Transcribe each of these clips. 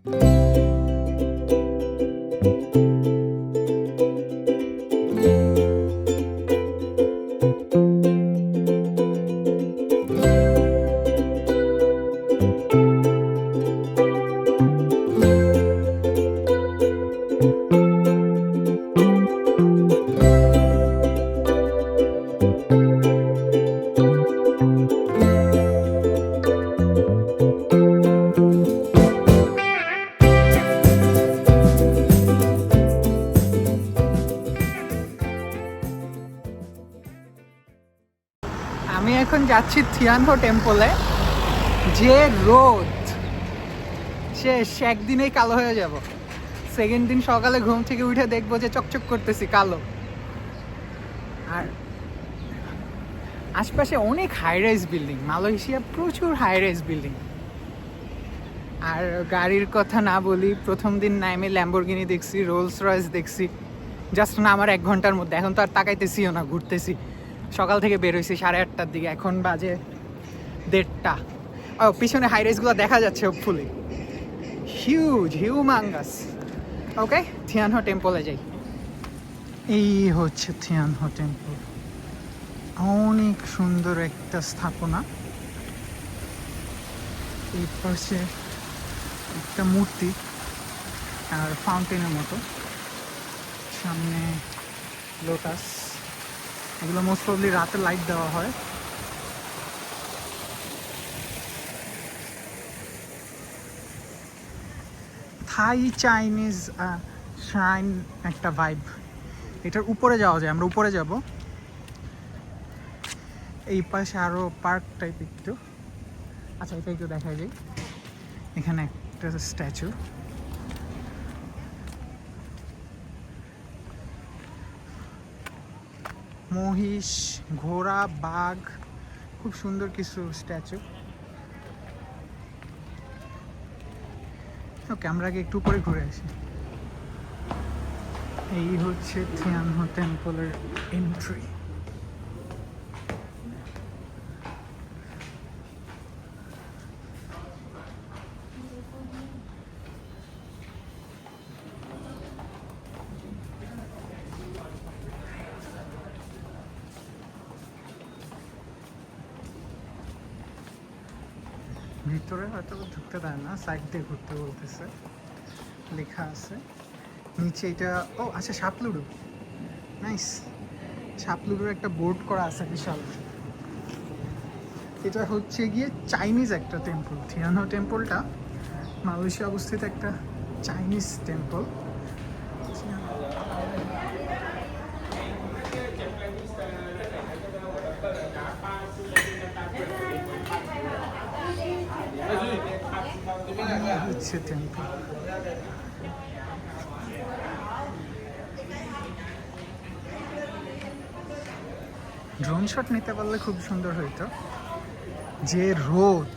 আমি এখন যাচ্ছি থিয়ানহো টেম্পলে। যে রোদ, শেষ একদিনেই কালো হয়ে যাব। সেকেন্ড দিন সকালে ঘুম থেকে উঠে দেখবো যে চকচক করতেছি কালো। আর আশপাশে অনেক হাই রাইজ বিল্ডিং, মালয়েশিয়া প্রচুর হাই রাইজ বিল্ডিং। আর গাড়ির কথা না বলি, প্রথম দিন নামে ল্যাম্বরগিনি দেখছি, রোলস রয়েস দেখছি, জাস্ট না আমার 1 ঘন্টার মধ্যে। এখন তো আর তাকাইতেছিও না, ঘুরতেছি। সকাল থেকে বের হয়েছি 8:30টার দিকে, এখন বাজে 1:30টা। ও পিছনে হাই রাইজগুলো দেখা যাচ্ছে হোপফুলি, হিউজ হিউমাঙ্গাস। ওকে, থিয়ানহো টেম্পলে যাই। এই হচ্ছে থিয়ানহো টেম্পল, অনেক সুন্দর একটা স্থাপনা। এই পাশে একটা মূর্তি আর ফাউন্টেনের মতো, সামনে লোটাস। এগুলো মোস্ট প্রবলি রাতে লাইট দেওয়া হয়। থাই চাইনিজ শ্রাইন একটা ভাইব। এটার উপরে যাওয়া যায়, আমরা উপরে যাব। এই পাশে আরো পার্ক টাইপ একটু। আচ্ছা, এটা একটু দেখাই যাই। এখানে একটা স্ট্যাচু, মহিষ, ঘোড়া, বাঘ, খুব সুন্দর কিছু স্ট্যাচু। ওকে, আমরা আগে একটু উপরে ঘুরে আসি। এই হচ্ছে থিয়ানহো টেম্পলের এন্ট্রি। ভিতরে হয়তো ঢুকতে দেয় না, সাইড দিয়ে ঘুরতে বলতেছে, লেখা আছে নিচে। এটা ও আচ্ছা, সাপলুডু, নাইস। সাপলুডুর একটা বোর্ড করা আছে বিশাল। এটা হচ্ছে গিয়ে চাইনিজ একটা টেম্পল। থিয়ানহো টেম্পলটা মালয়েশিয়া অবস্থিত একটা চাইনিজ টেম্পল। হচ্ছে টেম্পল। ড্রোন শট নিতে পারলে খুব সুন্দর হইতো। যে রোদ,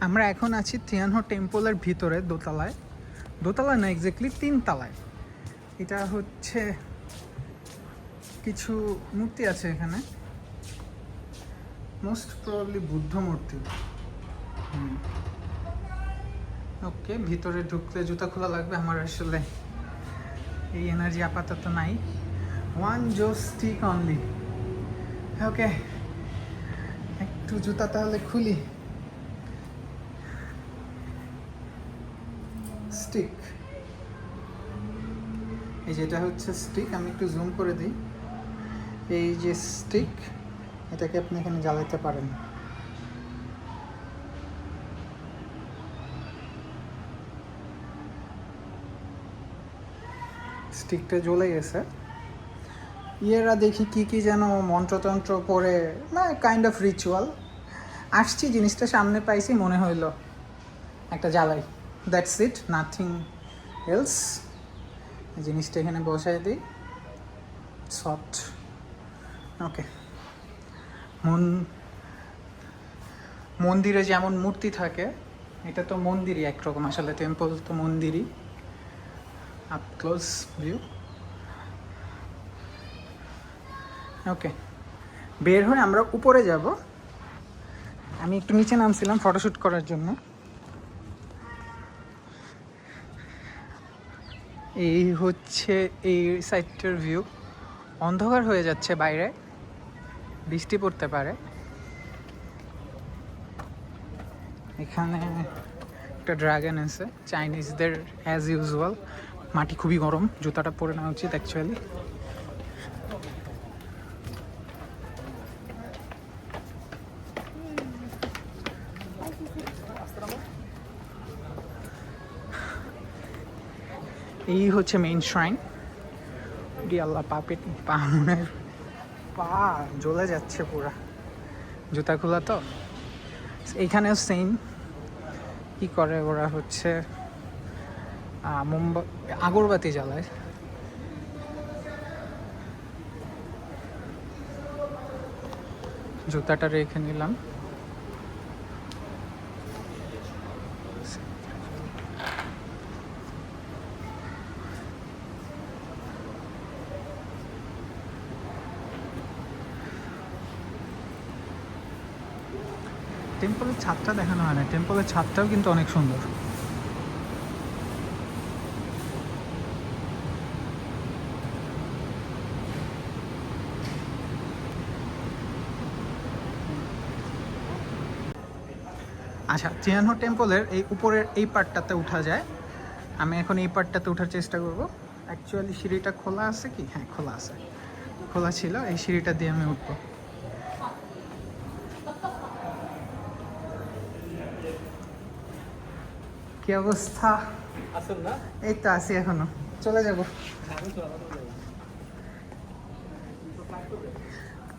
আমরা এখন আছি থিয়ানহো টেম্পলের ভিতরে, দোতলায়। দোতলা না, এক্স্যাক্টলি 3 তলায়। এটা হচ্ছে কিছু মূর্তি আছে এখানে, মোস্ট প্রবাবলি বুদ্ধ মূর্তি। ওকে, ভিতরে ঢুকলে জুতা খোলা লাগবে। আমার আসলে এই এনার্জি আপাতত নাই। 1 জোস স্টিক অনলি। ওকে, একটু জুতা তাহলে খুলি। স্টিক, এই যেটা হচ্ছে স্টিক। আমি একটু জুম করে দিই। এই যে স্টিক, এটাকে আপনি এখানে জ্বালাতে পারেন। স্টিকটা জ্বলে গেছে। ইয়েরা দেখি কি কি যেন মন্ত্রতন্ত্র পড়ে, না কাইন্ড অফ রিচুয়াল। আসছি, জিনিসটা সামনে পাইছি, মনে হইলো একটা জ্বালাই, দ্যাটস ইট, নাথিং এলস। এই জিনিসটা এখানে বসাই দিই, সফট। ওকে, মন্দিরে যেমন মূর্তি থাকে, এটা তো মন্দিরই একরকম, আসলে টেম্পল তো মন্দিরই। Up close view. ওকে, বের হয়ে আমরা উপরে যাব। আমি একটু নিচে নামছিলাম ফটোশ্যুট করার জন্য। এই হচ্ছে এই সাইডটার ভিউ। অন্ধকার হয়ে যাচ্ছে বাইরে, বৃষ্টি পড়তে পারে। এখানে একটা ড্রাগন আছে, চাইনিজদের অ্যাজ ইউজুয়াল। মাটি খুবই গরম, জুতাটা পরে নেওয়া উচিত অ্যাকচুয়ালি। এই হচ্ছে মেইন শ্রাইন। আল্লাহ, পামনের পা জ্বলে যাচ্ছে পুরা, জুতা খোলা তো। এইখানেও সেম, কি করে ওরা হচ্ছে আগরবাতি জ্বালায়। জুতাটা রেখে নিলাম। টেম্পলের ছাদটা দেখানো হয় না, টেম্পলের ছাদটাও কিন্তু অনেক সুন্দর। আচ্ছা, চিয়ানহো টেম্পলের এই উপরের এই পার্টটাতে উঠা যায়। আমি এখন এই পার্টটাতে ওঠার চেষ্টা করব। অ্যাকচুয়ালি সিঁড়িটা খোলা আছে কি? হ্যাঁ, খোলা আছে, খোলা ছিল। এই সিঁড়িটা দিয়ে আমি উঠবো। কি অবস্থা? এই তো আছি এখনো, চলে যাব।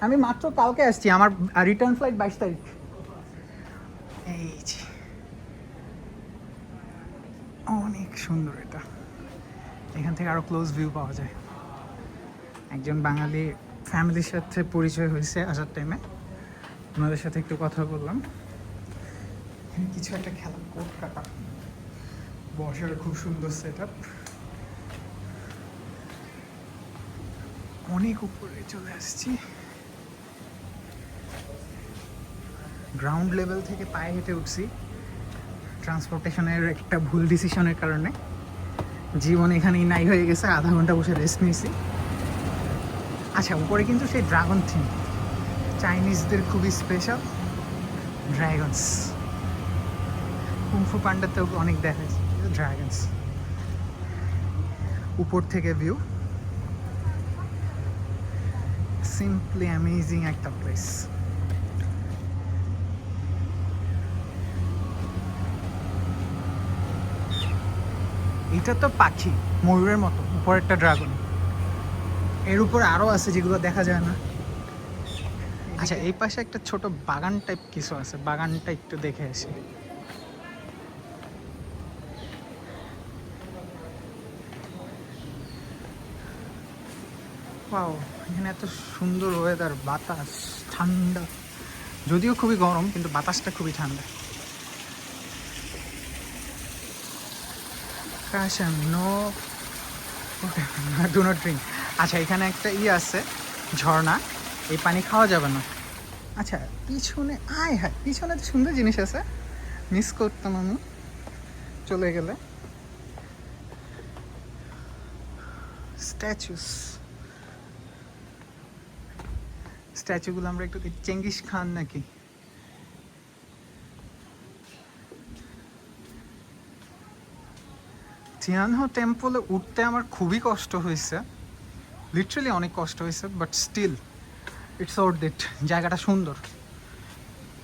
আমি মাত্র কালকে আসছি, আমার রিটার্ন ফ্লাইট 22 তারিখ। এই যে অনেক সুন্দর এটা, এখান থেকে আরো ক্লোজ ভিউ পাওয়া যায়। একজন বাঙালি ফ্যামিলির সাথে পরিচয় হয়েছে আসার টাইমে, ওনাদের সাথে একটু কথা বললাম। কিছু একটা খেলার কোট কাটা, বসার খুব সুন্দর সেট আপ। অনেক উপরে চলে আসছি, গ্রাউন্ড লেভেল থেকে পায়ে হেঁটে উঠছি। ট্রান্সপোর্টেশনের একটা ভুল ডিসিশনের কারণে জীবন এখানেই নাই হয়ে গেছে। আধা ঘন্টা বসে রেস্ট নিয়েছি। আচ্ছা, উপরে কিন্তু সেই ড্রাগন থিম, চাইনিজদের খুবই স্পেশাল ড্রাগনস। কুংফু পান্ডাতেও অনেক দেখা যায় ড্রাগনস। উপর থেকে ভিউ সিম্পলি অ্যামেজিং একটা প্লেস। এটা তো পাখি, ময়ূরের মতো উপর একটা ড্রাগন। এর উপরে আরও আছে যেগুলো দেখা যায় না। আচ্ছা, এই পাশে একটা ছোট বাগান টাইপ কিছু আছে, বাগানটা একটু দেখে আসি। ওয়াও, এখানে এত সুন্দর ওয়েদার, বাতাস ঠান্ডা, যদিও খুবই গরম কিন্তু বাতাসটা খুবই ঠান্ডা। No, do not drink. আচ্ছা, এখানে একটা আছে, ঝর্ণা, এই পানি খাওয়া যাবে না। আচ্ছা, পিছনে হ্যাঁ, পিছনে তো সুন্দর জিনিস আছে, মিস করতাম আমি চলে গেলে। স্ট্যাচুগুলো আমরা একটু চেঙ্গিস খান নাকি। চিয়ানহো টেম্পলে উঠতে আমার খুবই কষ্ট হয়েছে, লিটারালি অনেক কষ্ট হয়েছে, but still it's worth it. জায়গাটা সুন্দর।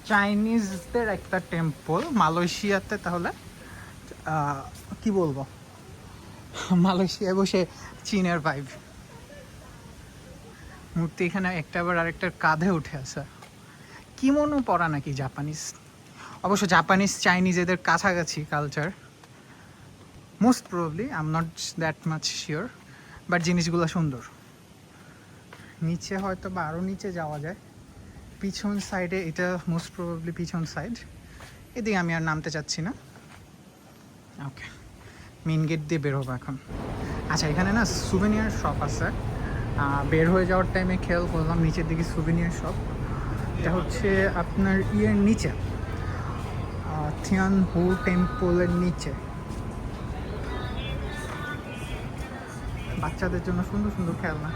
চাইনিজদের একটা টেম্পল মালয়েশিয়াতে, তাহলে কি বলবো, মালয়েশিয়ায় বসে চীনের ভাইব। মূর্তি এখানে একটা আবার আরেকটার কাঁধে উঠে আছে, কিমোনো পরা নাকি জাপানিজ। অবশ্য জাপানিজ চাইনিজ এদের কাছাকাছি culture, most probably, I am not that much sure, but জিনিসগুলো সুন্দর। নিচে হয়তো বা আরও নিচে যাওয়া যায়, পিছন সাইডে, এটা মোস্ট প্রবাবলি পিছন সাইড, এদিকে আমি আর নামতে চাচ্ছি না। ওকে, মেন গেট দিয়ে বের হবো এখন। আচ্ছা, এখানে না সুভেনিয়ার শপ আছে, বের হয়ে যাওয়ার টাইমে খেয়াল করলাম নিচের দিকে সুভেনিয়ার শপ। এটা হচ্ছে আপনার ইয়ের নিচে, থিয়ান হু টেম্পলের নিচে। বাচ্চাদের জন্য সুন্দর সুন্দর খেলনা।